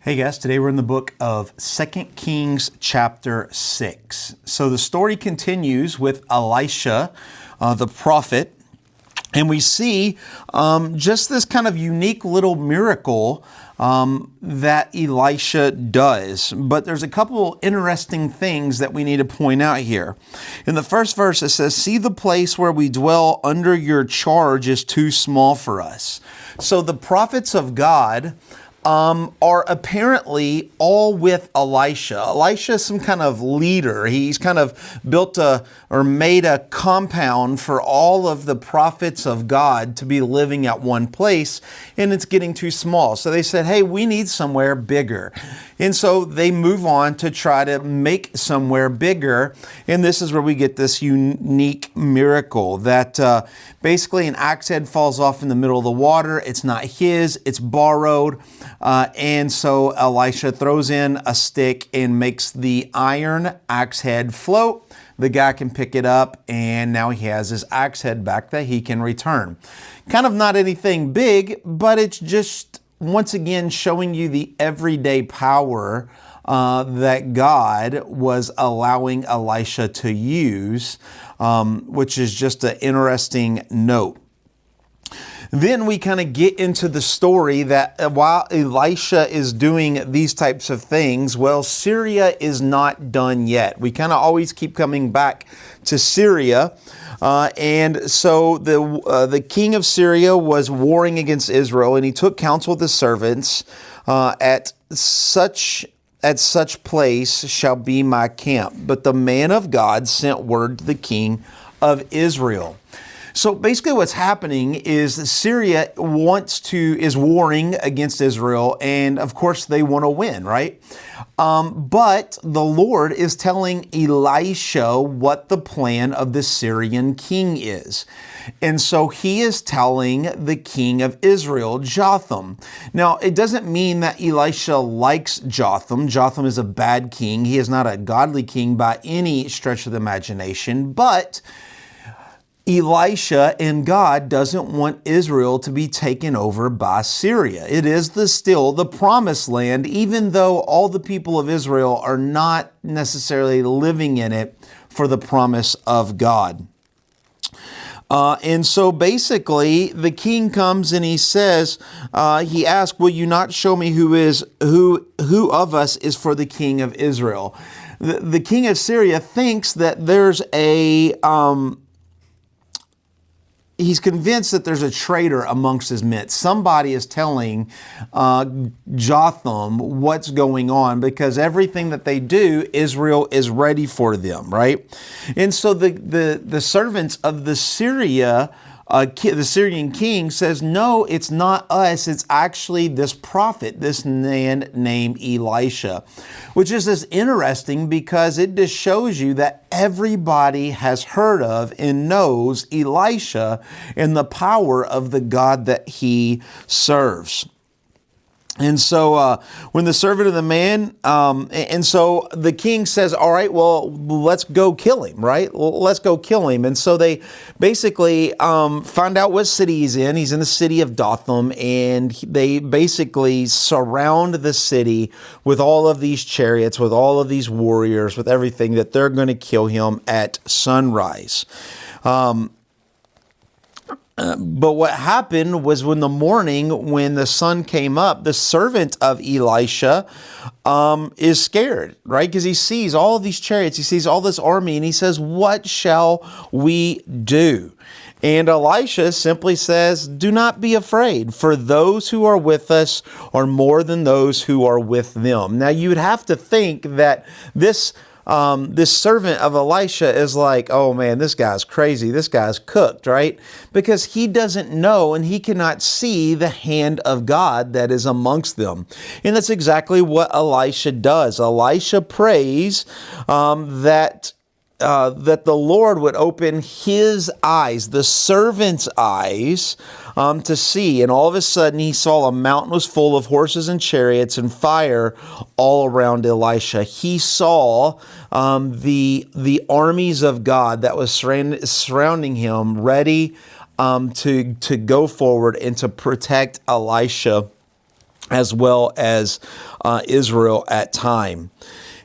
Hey guys, today we're in the book of 2 Kings chapter 6. So the story continues with Elisha, the prophet, and we see just this kind of unique little miracle that Elisha does. But there's a couple interesting things that we need to point out here. In the first verse it says, "See, the place where we dwell under your charge is too small for us." So the prophets of God are apparently all with Elisha. Elisha is some kind of leader. He's kind of built or made a compound for all of the prophets of God to be living at one place, and it's getting too small. So they said, hey, we need somewhere bigger. And so they move on to try to make somewhere bigger. And this is where we get this unique miracle that basically an axe head falls off in the middle of the water. It's not his, it's borrowed. And so Elisha throws in a stick and makes the iron axe head float. The guy can pick it up, and now he has his axe head back that he can return. Kind of not anything big, but it's just, once again, showing you the everyday power that God was allowing Elisha to use, which is just an interesting note. Then we kind of get into the story that while Elisha is doing these types of things, well, Syria is not done yet. We kind of always keep coming back to Syria. And so the king of Syria was warring against Israel, and he took counsel with his servants at such place shall be my camp. But the man of God sent word to the king of Israel. So basically what's happening is that Syria is warring against Israel, and of course they want to win, right? But the Lord is telling Elisha what the plan of the Syrian king is. And so he is telling the king of Israel, Jotham. Now, it doesn't mean that Elisha likes Jotham. Jotham is a bad king. He is not a godly king by any stretch of the imagination, but Elisha and God doesn't want Israel to be taken over by Syria. It is still the promised land, even though all the people of Israel are not necessarily living in it for the promise of God. And so basically the king comes and he says, he asks, will you not show me who of us is for the king of Israel? The king of Syria thinks that there's he's convinced that there's a traitor amongst his midst. Somebody is telling Jotham what's going on, because everything that they do, Israel is ready for them, right? And so the servants of the Syrian king says, no, it's not us. It's actually this prophet, this man named Elisha, which is just interesting because it just shows you that everybody has heard of and knows Elisha and the power of the God that he serves. And so when the servant of the man, and so the king says, all right, well, let's go kill him, right? Well, let's go kill him. And so they basically find out what city he's in. He's in the city of Dothan, and they basically surround the city with all of these chariots, with all of these warriors, with everything, that they're going to kill him at sunrise. But what happened was when the sun came up, the servant of Elisha is scared, right? Because he sees all of these chariots, he sees all this army, and he says, what shall we do? And Elisha simply says, do not be afraid, for those who are with us are more than those who are with them. Now, you'd have to think that this servant of Elisha is like, oh man, this guy's crazy. This guy's cooked, right? Because he doesn't know and he cannot see the hand of God that is amongst them. And that's exactly what Elisha does. Elisha prays that the Lord would open his eyes, the servant's eyes, to see. And all of a sudden he saw a mountain was full of horses and chariots and fire all around Elisha. He saw the armies of God that was surrounding him, ready to go forward and to protect Elisha as well as Israel at time.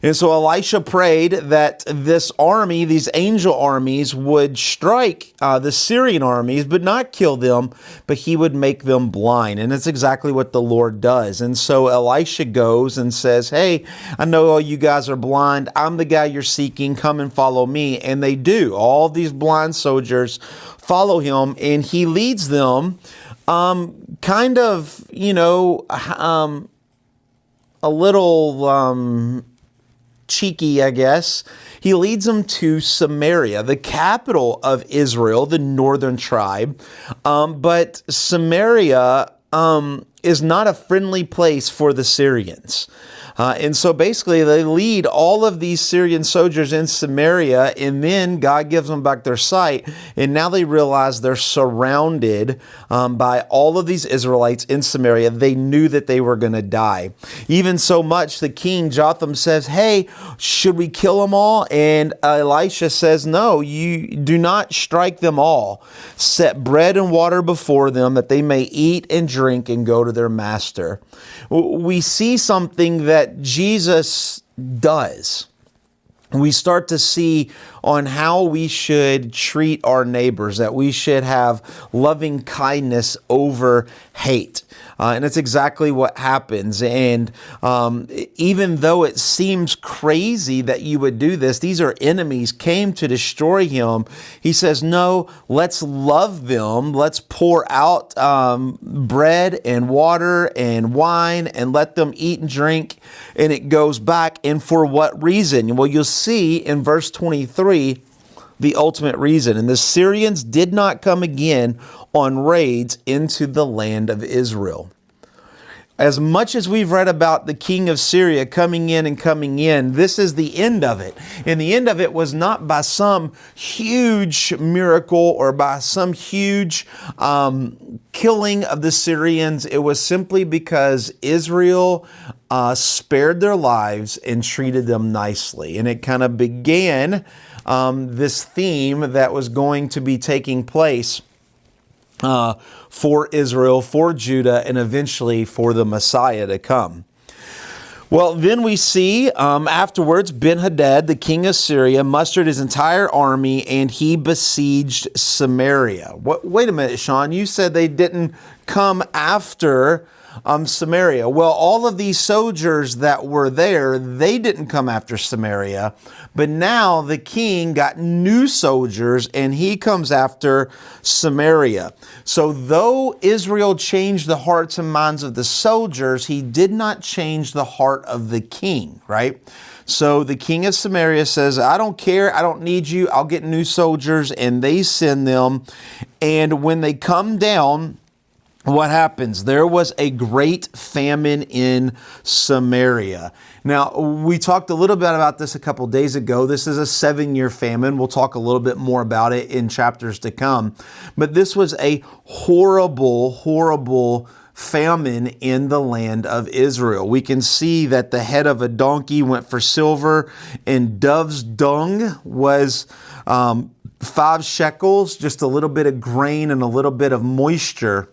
And so Elisha prayed that this army, these angel armies, would strike the Syrian armies, but not kill them, but he would make them blind. And that's exactly what the Lord does. And so Elisha goes and says, hey, I know all you guys are blind. I'm the guy you're seeking. Come and follow me. And they do. All these blind soldiers follow him, and he leads them kind of, a little cheeky, I guess. He leads them to Samaria, the capital of Israel, the northern tribe. But Samaria is not a friendly place for the Syrians. And so basically they lead all of these Syrian soldiers in Samaria, and then God gives them back their sight. And now they realize they're surrounded by all of these Israelites in Samaria. They knew that they were going to die. Even so much, the king Jotham says, hey, should we kill them all? And Elisha says, no, you do not strike them all. Set bread and water before them that they may eat and drink and go to their master. We see something that Jesus does. We start to see on how we should treat our neighbors, that we should have loving kindness over hate. And it's exactly what happens. And even though it seems crazy that you would do this, these are enemies, came to destroy him. He says, no, let's love them. Let's pour out bread and water and wine and let them eat and drink. And it goes back. And for what reason? Well, you'll see in verse 23, the ultimate reason. And the Syrians did not come again on raids into the land of Israel. As much as we've read about the king of Syria coming in, this is the end of it. And the end of it was not by some huge miracle or by some huge killing of the Syrians. It was simply because Israel spared their lives and treated them nicely. And it kind of began this theme that was going to be taking place for Israel, for Judah, and eventually for the Messiah to come. Well, then we see afterwards Ben-Hadad, the king of Syria, mustered his entire army and he besieged Samaria. Wait a minute, Sean, you said they didn't come after Samaria. Well, all of these soldiers that were there, they didn't come after Samaria, but now the king got new soldiers and he comes after Samaria. So though Israel changed the hearts and minds of the soldiers, he did not change the heart of the king, right? So the king of Samaria says, I don't care, I don't need you, I'll get new soldiers, and they send them. And when they come down, what happens? There was a great famine in Samaria. Now, we talked a little bit about this a couple days ago. This is a 7-year famine. We'll talk a little bit more about it in chapters to come. But this was a horrible, horrible famine in the land of Israel. We can see that the head of a donkey went for silver, and dove's dung was 5 shekels, just a little bit of grain and a little bit of moisture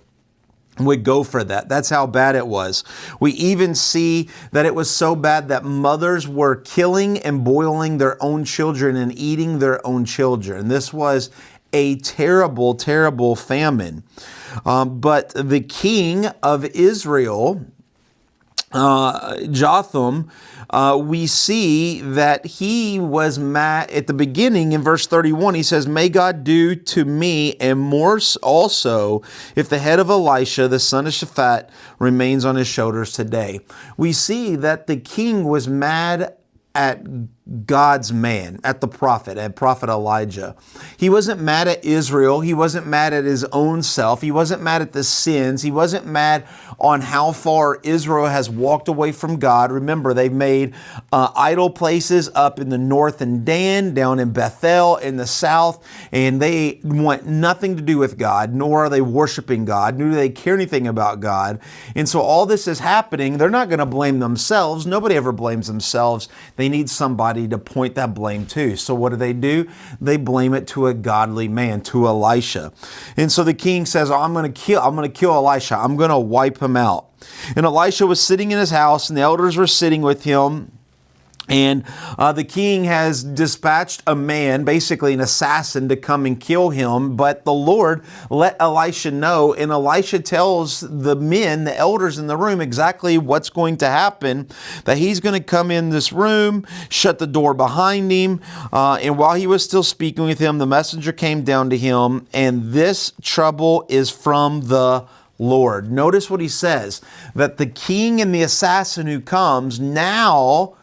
would go for that. That's how bad it was. We even see that it was so bad that mothers were killing and boiling their own children and eating their own children. This was a terrible, terrible famine. But the king of Israel, Jotham, we see that he was mad at the beginning. In verse 31, he says, may God do to me and more also if the head of Elisha, the son of Shaphat, remains on his shoulders today. We see that the king was mad at God's man, at the prophet, at Prophet Elijah. He wasn't mad at Israel. He wasn't mad at his own self. He wasn't mad at the sins. He wasn't mad on how far Israel has walked away from God. Remember, they've made idol places up in the north in Dan, down in Bethel in the south, and they want nothing to do with God, nor are they worshiping God, nor do they care anything about God. And so all this is happening. They're not going to blame themselves. Nobody ever blames themselves. they need somebody to point that blame to. So what do? They blame it to a godly man, to Elisha. And so the king says, I'm going to kill Elisha. I'm going to wipe him out. And Elisha was sitting in his house, and the elders were sitting with him. And the king has dispatched a man, basically an assassin, to come and kill him. But the Lord let Elisha know, and Elisha tells the men, the elders in the room, exactly what's going to happen, that he's going to come in this room, shut the door behind him. And while he was still speaking with him, the messenger came down to him, and this trouble is from the Lord. Notice what he says, that the king and the assassin who comes now,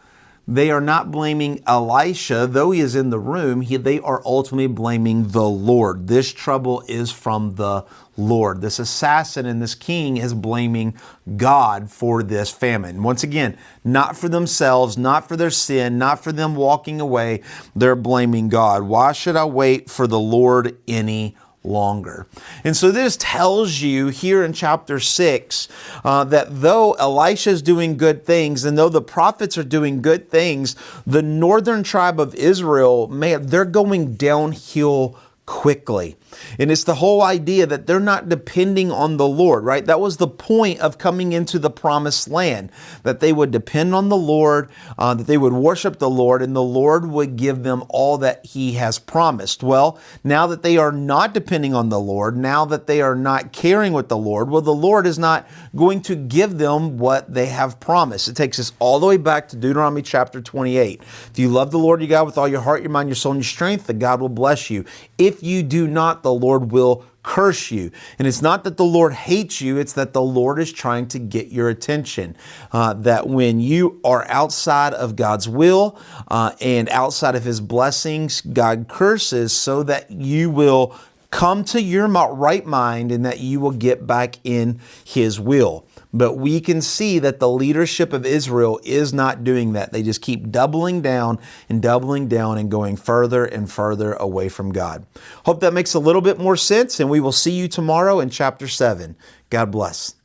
they are not blaming Elisha, though he is in the room, they are ultimately blaming the Lord. This trouble is from the Lord. This assassin and this king is blaming God for this famine. Once again, not for themselves, not for their sin, not for them walking away. They're blaming God. Why should I wait for the Lord any longer? And so this tells you here in chapter 6 that though Elisha is doing good things, and though the prophets are doing good things, the northern tribe of Israel, they're going downhill quickly. And it's the whole idea that they're not depending on the Lord, right? That was the point of coming into the promised land, that they would depend on the Lord, that they would worship the Lord, and the Lord would give them all that he has promised. Well, now that they are not depending on the Lord, now that they are not caring with the Lord, well, the Lord is not going to give them what they have promised. It takes us all the way back to Deuteronomy chapter 28. If you love the Lord your God with all your heart, your mind, your soul, and your strength, then God will bless you. If you do not, the Lord will curse you. And it's not that the Lord hates you, it's that the Lord is trying to get your attention. That when you are outside of God's will and outside of his blessings, God curses so that you will come to your right mind and that you will get back in his will. But we can see that the leadership of Israel is not doing that. They just keep doubling down and going further and further away from God. Hope that makes a little bit more sense, and we will see you tomorrow in chapter 7. God bless.